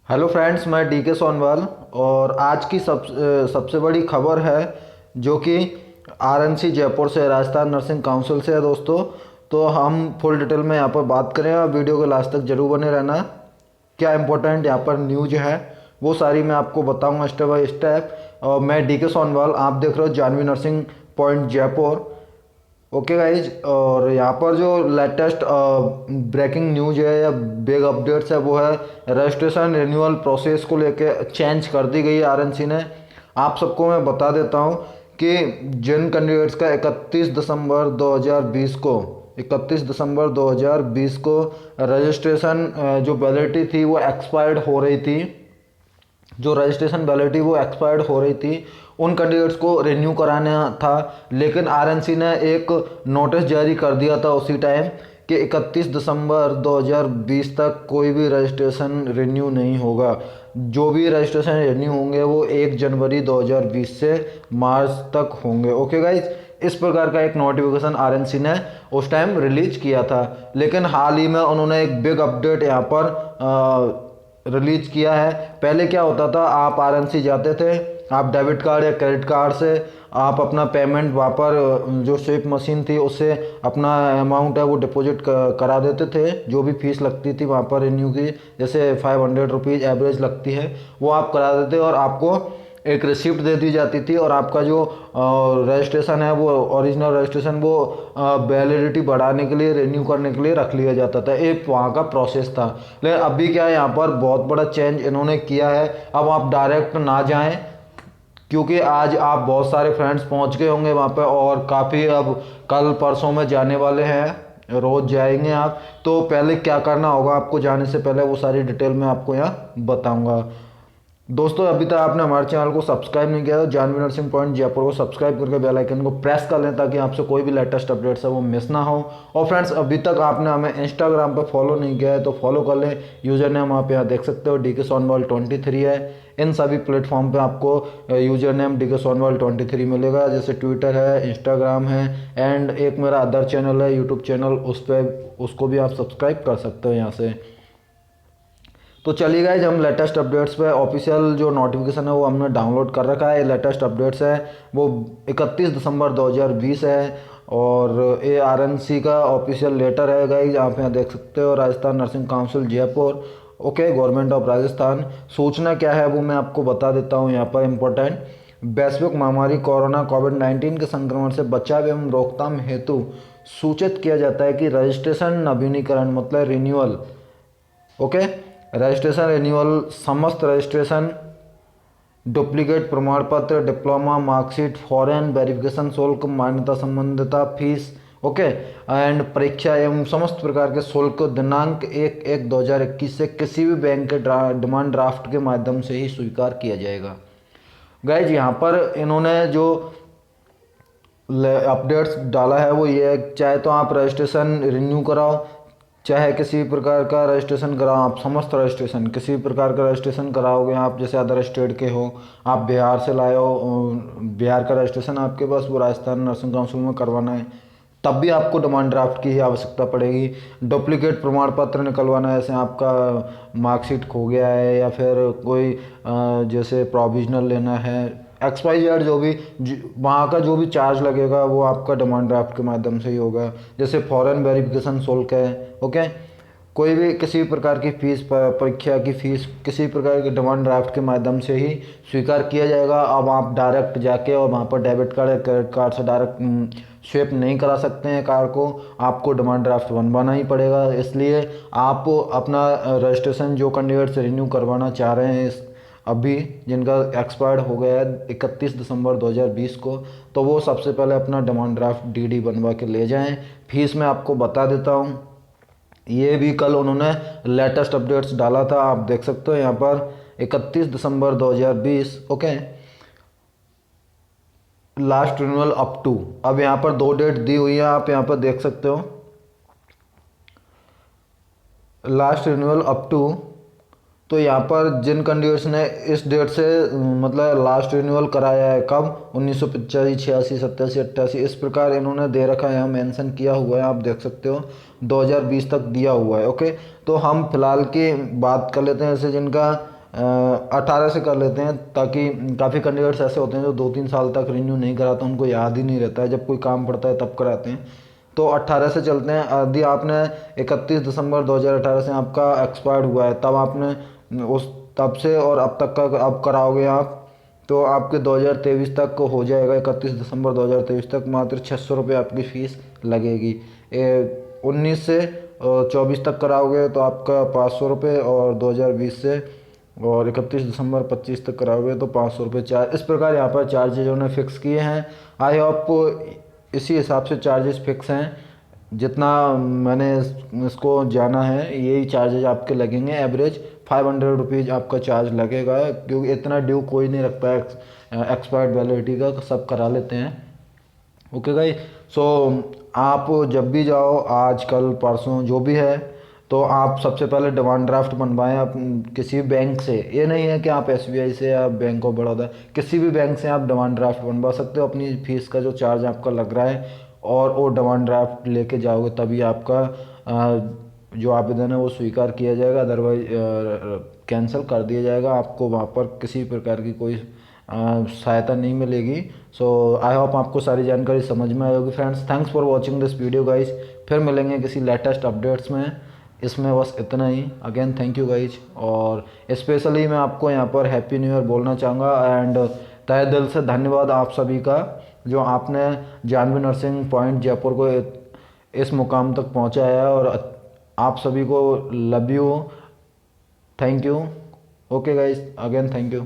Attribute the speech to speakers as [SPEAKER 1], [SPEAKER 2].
[SPEAKER 1] Hello friends, मैं D के सोनवाल। और आज की सबसे बड़ी खबर है जो कि आरएनसी जयपुर से, राजस्थान नर्सिंग काउंसिल से है दोस्तों। तो हम फुल डिटेल में यहाँ पर बात करें और वीडियो के लास्ट तक जरूर बने रहना। क्या इंपॉर्टेंट यहाँ पर न्यूज है वो सारी मैं आपको बताऊंगा स्टेप बाय स्टेप। और मैं डी के सोनवाल, आप देख रहे हो Janvi nursing point Jaipur. Okay guys, और यहाँ पर जो लेटेस्ट ब्रेकिंग न्यूज है या बिग अपडेट्स है वो है रजिस्ट्रेशन रिन्यूअल प्रोसेस को लेके चेंज कर दी गई है आरएनसी ने। आप सबको मैं बता देता हूँ कि जिन कैंडिडेट्स का 31 दिसंबर 2020 को रजिस्ट्रेशन जो वैलिडिटी थी वो एक्सपायर्ड हो रही थी, जो रजिस्ट्रेशन वैलिडिटी वो एक्सपायर्ड हो रही थी, उन कैंडिडेट्स को रिन्यू कराना था। लेकिन आरएनसी ने एक नोटिस जारी कर दिया था उसी टाइम कि 31 दिसंबर 2020 तक कोई भी रजिस्ट्रेशन रिन्यू नहीं होगा। जो भी रजिस्ट्रेशन रिन्यू होंगे वो 1 जनवरी 2020 से मार्च तक होंगे। ओके गाइज, इस प्रकार का एक नोटिफिकेशन आरएनसी ने उस टाइम रिलीज किया था। लेकिन हाल ही में उन्होंने एक बिग अपडेट यहाँ पर रिलीज किया है। पहले क्या होता था, आप आरएनसी जाते थे, आप डेबिट कार्ड या क्रेडिट कार्ड से आप अपना पेमेंट वहाँ पर जो स्विप मशीन थी उससे अपना अमाउंट है वो डिपॉजिट करा देते थे। जो भी फीस लगती थी वहाँ पर रिन्यू की, जैसे 500 रुपीज़ एवरेज लगती है, वो आप करा देते और आपको एक रिसिप्ट दे दी जाती थी। और आपका जो रजिस्ट्रेशन है वो ओरिजिनल रजिस्ट्रेशन वो वैलिडिटी बढ़ाने के लिए, रिन्यू करने के लिए रख लिया जाता था। एक वहाँ का प्रोसेस था। लेकिन अभी क्या है, यहाँ पर बहुत बड़ा चेंज इन्होंने किया है। अब आप डायरेक्ट ना जाएं, क्योंकि आज आप बहुत सारे फ्रेंड्स पहुँच गए होंगे वहाँ पे और काफ़ी अब कल परसों में जाने वाले हैं, रोज़ जाएंगे आप। तो पहले क्या करना होगा आपको जाने से पहले वो सारी डिटेल मैं आपको यहाँ बताऊँगा। दोस्तों, अभी तक आपने हमारे चैनल को सब्सक्राइब नहीं किया तो जानवी नर्सिंग पॉइंट जयपुर को सब्सक्राइब करके बेल आइकन को प्रेस कर लें ताकि आपसे कोई भी लेटेस्ट अपडेट्स है वो मिस ना हो। और फ्रेंड्स, अभी तक आपने हमें इंस्टाग्राम पर फॉलो नहीं किया है तो फॉलो कर लें। यूजर नेम आप यहाँ देख सकते हो, DK Sonwal23 है। इन सभी प्लेटफॉर्म पे आपको यूजर नेम DK Sonwal23 मिलेगा। जैसे ट्विटर है, इंस्टाग्राम है, एंड एक मेरा अदर चैनल है यूट्यूब चैनल, उस पर उसको भी आप सब्सक्राइब कर सकते हो यहाँ से। तो चलिए गाइज, हम लेटेस्ट अपडेट्स पे ऑफिशियल जो नोटिफिकेशन है वो हमने डाउनलोड कर रखा है। लेटेस्ट अपडेट्स है वो 31 दिसंबर 2020 है और ये आरएनसी का ऑफिशियल लेटर है गाइज, आप यहाँ देख सकते हो। Rajasthan nursing council Jaipur, okay, government of Rajasthan. सूचना क्या है वो मैं आपको बता देता हूँ यहाँ पर इम्पोर्टेंट। वैश्विक महामारी कोरोना कोविड-19 के संक्रमण से बचाव एवं रोकथाम हेतु सूचित किया जाता है कि रजिस्ट्रेशन नवीनीकरण मतलब रिन्यूअल, ओके, रजिस्ट्रेशन रिन्यूअल, समस्त रजिस्ट्रेशन, डुप्लीकेट प्रमाण पत्र, डिप्लोमा, मार्कशीट, फॉरेन वेरिफिकेशन शुल्क, मान्यता संबंधिता फीस, ओके, एंड परीक्षा एवं समस्त प्रकार के शुल्क दिनांक 1/1/2021 से किसी भी बैंक के डिमांड ड्राफ्ट के माध्यम से ही स्वीकार किया जाएगा। गाइज, यहाँ पर इन्होंने जो अपडेट्स डाला है वो ये है, चाहे तो आप रजिस्ट्रेशन रिन्यू कराओ, चाहे किसी प्रकार का रजिस्ट्रेशन कराओ, आप समस्त रजिस्ट्रेशन किसी प्रकार का रजिस्ट्रेशन कराओगे आप, जैसे अदर स्टेट के हो, आप बिहार से लाए हो, बिहार का रजिस्ट्रेशन आपके पास वो राजस्थान नर्सिंग काउंसिल में करवाना है, तब भी आपको डिमांड ड्राफ्ट की ही आवश्यकता पड़ेगी। डुप्लीकेट प्रमाण पत्र निकलवाना है, जैसे आपका मार्कशीट खो गया है या फिर कोई जैसे प्रोविजनल लेना है, XYZ जो भी वहाँ का जो भी चार्ज लगेगा वो आपका डिमांड ड्राफ्ट के माध्यम से ही होगा। जैसे फॉरेन वेरिफिकेशन शुल्क है, ओके, कोई भी किसी भी प्रकार की फीस, परीक्षा की फीस किसी प्रकार के डिमांड ड्राफ्ट के माध्यम से ही स्वीकार किया जाएगा। अब आप डायरेक्ट जाके और वहाँ पर डेबिट कार्ड या क्रेडिट कार्ड से डायरेक्ट स्वेप नहीं करा सकते हैं कार्ड को, आपको डिमांड ड्राफ्ट बनवाना ही पड़ेगा। इसलिए आप अपना रजिस्ट्रेशन जो कैंडिडेट्स रिन्यू करवाना चाह रहे हैं अभी, जिनका एक्सपायर्ड हो गया है 31 दिसंबर 2020 को, तो वो सबसे पहले अपना डिमांड ड्राफ्ट DD बनवा के ले जाएं। फीस मैं आपको बता देता हूँ, ये भी कल उन्होंने लेटेस्ट अपडेट्स डाला था, आप देख सकते हो यहाँ पर 31 दिसंबर 2020, okay, last renewal up to, अब यहाँ पर 2 डेट दी हुई है, आप यहाँ पर देख सकते हो, लास्ट रिन्यूअल अप टू। तो यहाँ पर जिन कैंडिडेट्स ने इस डेट से मतलब लास्ट रिन्यूअल कराया है, कब, 1985, 86, 87, 88, इस प्रकार इन्होंने दे रखा है, यहाँ मेंशन किया हुआ है, आप देख सकते हो 2020 तक दिया हुआ है। ओके, तो हम फिलहाल की बात कर लेते हैं, जैसे जिनका 18 से कर लेते हैं, ताकि काफ़ी कैंडिडेट्स ऐसे होते हैं जो 2-3 साल तक रिन्यू नहीं कराते, उनको याद ही नहीं रहता है, जब कोई काम पड़ता है तब कराते हैं। तो 18 से चलते हैं। यदि आपने 31 दिसंबर 2018 से आपका एक्सपायर्ड हुआ है, तब आपने उस तब से और अब तक का अब कराओगे आप, तो आपके 2023 तक हो जाएगा। 31 दिसंबर 2023 तक मात्र 600 रुपये आपकी फ़ीस लगेगी। 19 से 24 तक कराओगे तो आपका 500 रुपये, और 2020 से और 31 दिसंबर 25 तक कराओगे तो 500 रुपये चार्ज। इस प्रकार यहाँ पर चार्जेज उन्होंने फ़िक्स किए हैं। आई होप इसी हिसाब से चार्जेस फिक्स हैं। जितना मैंने इसको जाना है यही चार्जेज आपके लगेंगे। एवरेज 500 रुपीज़ आपका चार्ज लगेगा, क्योंकि इतना ड्यू कोई नहीं रखता है एक्सपायर्ड वैलिडिटी का, सब करा लेते हैं। ओके गाइस, सो आप जब भी जाओ, आज कल परसों जो भी है, तो आप सबसे पहले डिमांड ड्राफ्ट बनवाएं आप किसी भी बैंक से। ये नहीं है कि आप एसबीआई से या बैंक ऑफ बड़ौदा, किसी भी बैंक से आप डिमांड ड्राफ्ट बनवा सकते हो अपनी फ़ीस का जो चार्ज आपका लग रहा है, और वो डिमांड ड्राफ्ट लेके जाओगे तभी आपका जो आवेदन है वो स्वीकार किया जाएगा, अदरवाइज कैंसिल कर दिया जाएगा। आपको वहाँ पर किसी प्रकार की कोई सहायता नहीं मिलेगी। सो आई होप आपको सारी जानकारी समझ में आई होगी friends. Thanks for watching this video guys. फिर मिलेंगे किसी लेटेस्ट अपडेट्स में। इसमें बस इतना ही। अगेन थैंक यू गाइज, और स्पेशली मैं आपको यहाँ पर हैप्पी न्यू ईयर बोलना चाहूँगा, एंड तहे दिल से धन्यवाद आप सभी का, जो आपने जानवी नर्सिंग पॉइंट जयपुर को इस मुकाम तक पहुँचाया है। और आप सभी को love you, thank you. Okay guys, again thank you.